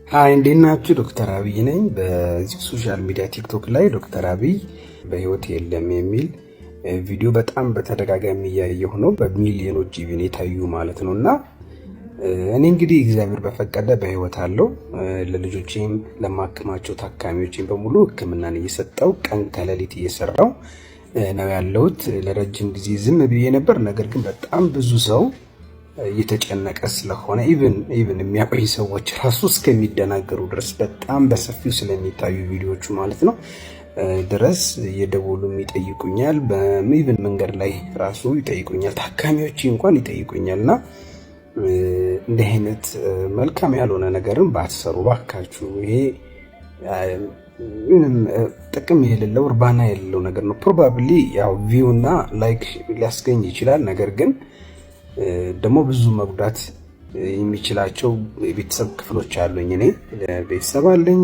ሃይ እንዴት ናችሁ? ዶክተር አብይ ነኝ። በዚህ ሶሻል ሚዲያ ቲክቶክ ላይ ዶክተር አብይ በህይወት የለም የሚል ቪዲዮ በጣም በተደጋጋሚ እያየሁ ነው። በሚሊዮኖች ኢቭን የታዩ ማለት ነውና እኔ እንግዲህ እግዚአብሔር በፈቀደ በህይወት አለው። ለልጆቼም ለማከማቸው ታካሚዎቼም በሙሉ ሕክምናን እየሰጠው ቀን ከሌሊት እየሰራው ነው ያለሁት። ለረጅም ጊዜ ዝም ብዬ ነበር። ነገር ግን በጣም ብዙ ሰው እየተጨነቀ ስለሆነ ኢቭን የሚያቆይ ሰዎች ራሱ እስከሚደናገሩ ድረስ በጣም በሰፊው ስለሚታዩ ቪዲዮዎቹ ማለት ነው ድረስ እየደወሉም ይጠይቁኛል። በኢቭን መንገድ ላይ ራሱ ይጠይቁኛል፣ ታካሚዎች እንኳን ይጠይቁኛልና እንዲህ አይነት መልካም ያልሆነ ነገርን ባትሰሩ ባካችሁ። ይሄ ምንም ጥቅም የሌለው እርባና የሌለው ነገር ነው። ፕሮባብሊ ያው ቪው እና ላይክ ሊያስገኝ ይችላል። ነገር ግን ደግሞ ብዙ መጉዳት የሚችላቸው የቤተሰብ ክፍሎች አሉኝ። እኔ ቤተሰብ አለኝ፣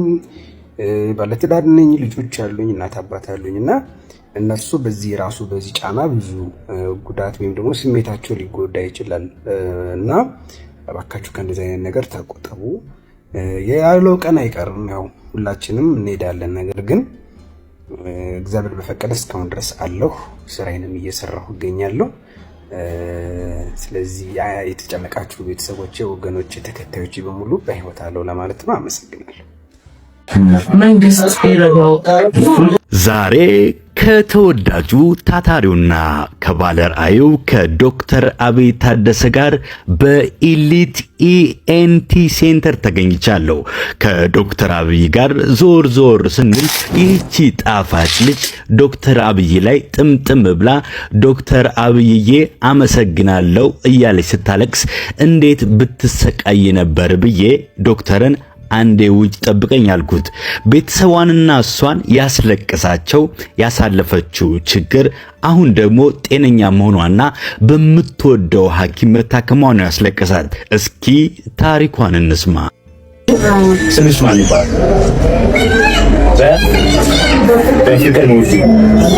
ባለትዳር ነኝ፣ ልጆች አሉኝ፣ እናት አባት አሉኝ እና እነሱ በዚህ ጫና ብዙ ጉዳት ወይም ደግሞ ስሜታቸው ሊጎዳ ይችላል እና እባካችሁ ከእንደዚህ አይነት ነገር ተቆጠቡ። ያለው ቀን አይቀርም፣ ያው ሁላችንም እንሄዳለን። ነገር ግን እግዚአብሔር በፈቀደ እስካሁን ድረስ አለሁ፣ ስራዬንም እየሰራሁ እገኛለሁ። ስለዚህ የተጨነቃችሁ ቤተሰቦቼ፣ ወገኖቼ፣ ተከታዮቼ በሙሉ በህይወት አለው ለማለት ነው። አመሰግናለሁ። ዛሬ ከተወዳጁ ታታሪውና ከባለ ራዕዩ ከዶክተር አብይ ታደሰ ጋር በኢሊት ኢኤንቲ ሴንተር ተገኝቻለሁ። ከዶክተር አብይ ጋር ዞር ስንል ይህቺ ጣፋጭ ልጅ ዶክተር አብይ ላይ ጥምጥም ብላ ዶክተር አብይዬ አመሰግናለሁ እያለች ስታለቅስ እንዴት ብትሰቃይ ነበር ብዬ ዶክተርን አንዴ ውጭ ጠብቀኝ አልኩት። ቤተሰቧንና እሷን ያስለቀሳቸው ያሳለፈችው ችግር አሁን ደግሞ ጤነኛ መሆኗና በምትወደው ሐኪም መታከሟ ነው ያስለቀሳት። እስኪ ታሪኳን እንስማ። ስምሽ ማን ይባላል?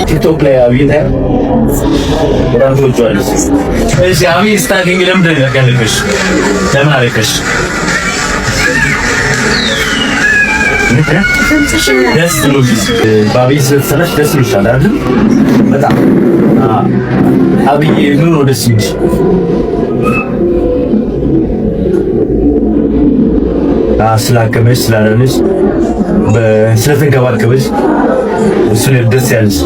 ቲክቶክ ላይ አብይ ነው ወራጆቹ። እሺ አብይ ስታገኝ ለምን ያለከሽ? ለምን አለከሽ? ደስ ብሎሽ በአብይ ስለተሰራሽ ደስ ብሎሻል አይደል? በጣም አብይ ምን ነው ደስ ይልሽ? ስላከመሽ ስላለሽ ስለተንከባከበሽ እሱ ነው ደስ ያለሽ።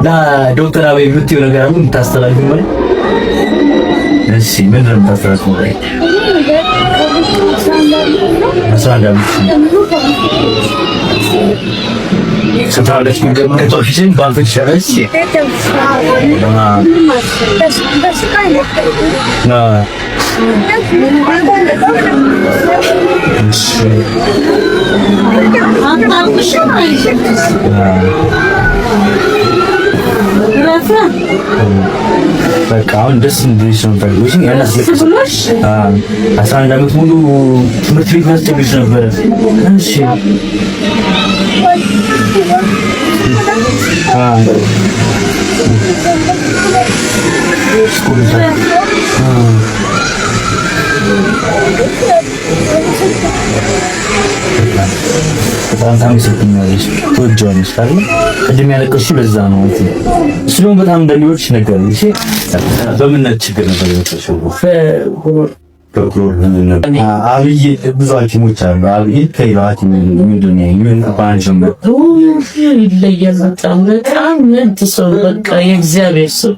ለዶክተር አብይ የምትይው ነገር አሁን ታስተላልፊ ማለት? እሺ ምን ነው ታስተላልፊ ማለት? ስታለች ከቶፊሽን ባልፈሽ ሸረስ በቃ አሁን ደስ እንዲልሽ ነው የምፈልገው። ያናስለቅስሽ 11 ዓመት ሙሉ ትምህርት ቤት ማስተምርሽ ነበር። እሺ በጣም ታምስልኛለሽ፣ ትወጂዋለሽ አይደል? ቅድም ያለቀስሽው ለዛ ነው። እሱ ደግሞ በጣም እንደሚወድሽ ነገር እሺ። በምን ችግር ነበር የወጣሽው? አብይ ብዙ ሐኪሞች አሉ። አብይ ከሌላ ሐኪም ምንድን ነው ምን ባንጀምር ይለያል። በጣም ምንት ሰው በቃ የእግዚአብሔር ሰው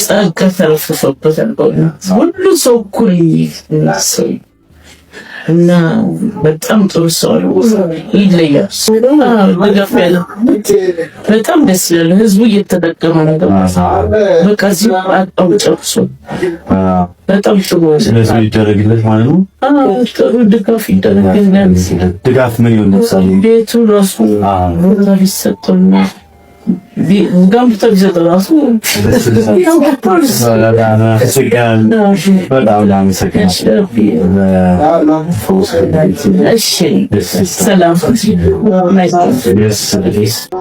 ጸጋ ተረፍርፎበታል። ሁሉ ሰው እኩል ሰው እና በጣም ጥሩ ሰው ነው። ይለያል። ድጋፍ ያለው በጣም ደስ ይላል። ህዝቡ እየተጠቀመ ነው። በቃ እዚህ አጣው ጨርሶ በጣም ጥሩ ነው። ስለዚህ ይደረግለት ማለት ነው። ጥሩ ድጋፍ ይደረግልናል። ድጋፍ ምን ይሆን ለምሳሌ ቤቱ ራሱ ቦታ ሊሰጠውና ጋምታ ቢሰጥ ራሱ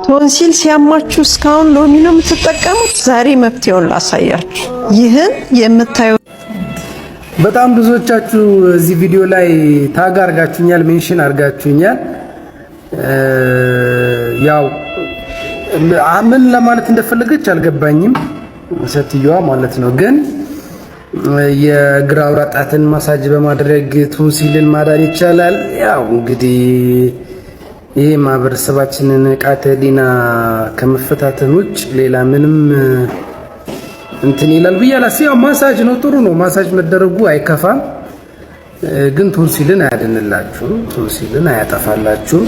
ቶንሲል ሲያማችሁ እስካሁን ሎሚ ነው የምትጠቀሙት? ዛሬ መፍትሄውን ላሳያችሁ። ይህን የምታዩ በጣም ብዙዎቻችሁ እዚህ ቪዲዮ ላይ ታግ አርጋችሁኛል፣ ሜንሽን አርጋችሁኛል። ያው ምን ለማለት እንደፈለገች አልገባኝም ሴትዮዋ ማለት ነው። ግን የግራ አውራ ጣትን ማሳጅ በማድረግ ቶንሲልን ማዳን ይቻላል። ያው እንግዲህ ይሄ ማህበረሰባችንን ቃተ ዲና ከመፈታተን ውጭ ሌላ ምንም እንትን ይላል ብዬ አላስብም። ያው ማሳጅ ነው፣ ጥሩ ነው። ማሳጅ መደረጉ አይከፋም። ግን ቶንሲልን አያድንላችሁም፣ ቶንሲልን አያጠፋላችሁም።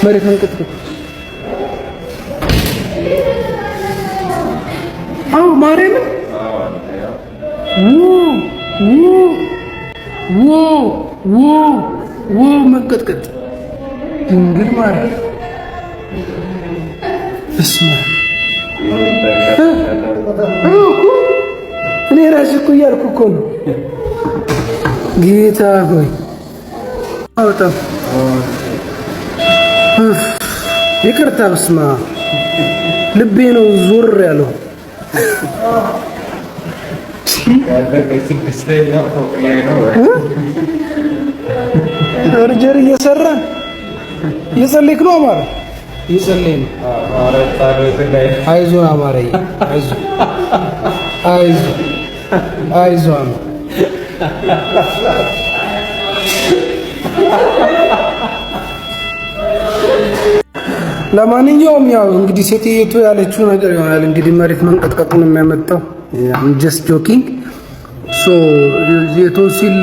መሬት መንቀጥቀጥ አው ማርያም መንቀጥቀጥ ድንግል ማርያም እስማ እኔ ራሴ እኮ እያልኩ እኮ ነው። ጌታ ሆይ አውጣው ይቅርታ። በስማ ልቤ ነው ዞር ያለው። ሰርጀሪ እየሰራን እየጸለይክ ነው አማረ? እየጸለይ ነው። አይዞህ አማረ፣ አይዞህ አይዞህ አይዞህ። ለማንኛውም ያው እንግዲህ ሴትየቱ ያለችው ነገር ይሆናል እንግዲህ መሬት መንቀጥቀጡን የሚያመጣው። I'm just joking. so የቶንሲል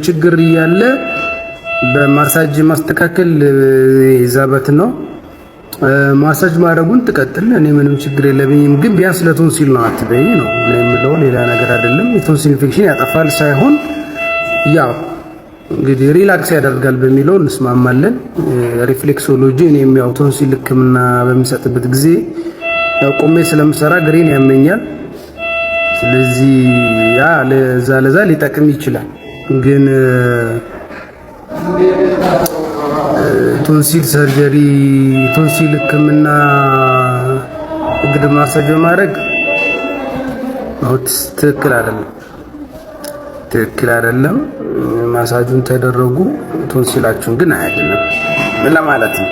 ችግር እያለ በማሳጅ ማስተካከል ይዛበት ነው። ማሳጅ ማድረጉን ትቀጥል፣ እኔ ምንም ችግር የለብኝም። ግን ቢያንስ ለቶንሲል ነው አትበይ ነው የምለው፣ ሌላ ነገር አይደለም። የቶንሲል ኢንፌክሽን ያጠፋል ሳይሆን ያው እንግዲህ ሪላክስ ያደርጋል በሚለው እንስማማለን። ሪፍሌክሶሎጂ እኔም ያው ቶንሲል ሕክምና በሚሰጥበት ጊዜ ያው ቆሜ ስለምሰራ ግሬን ያመኛል። ስለዚህ ያ ለዛ ሊጠቅም ይችላል። ግን ቶንሲል ሰርጀሪ፣ ቶንሲል ሕክምና እንግዲህ ማሳጅ ማድረግ ትክክል አይደለም፣ ትክክል አይደለም። ማሳጁን ተደረጉ፣ ቶንሲላችሁን ግን አያድንም ለማለት ነው።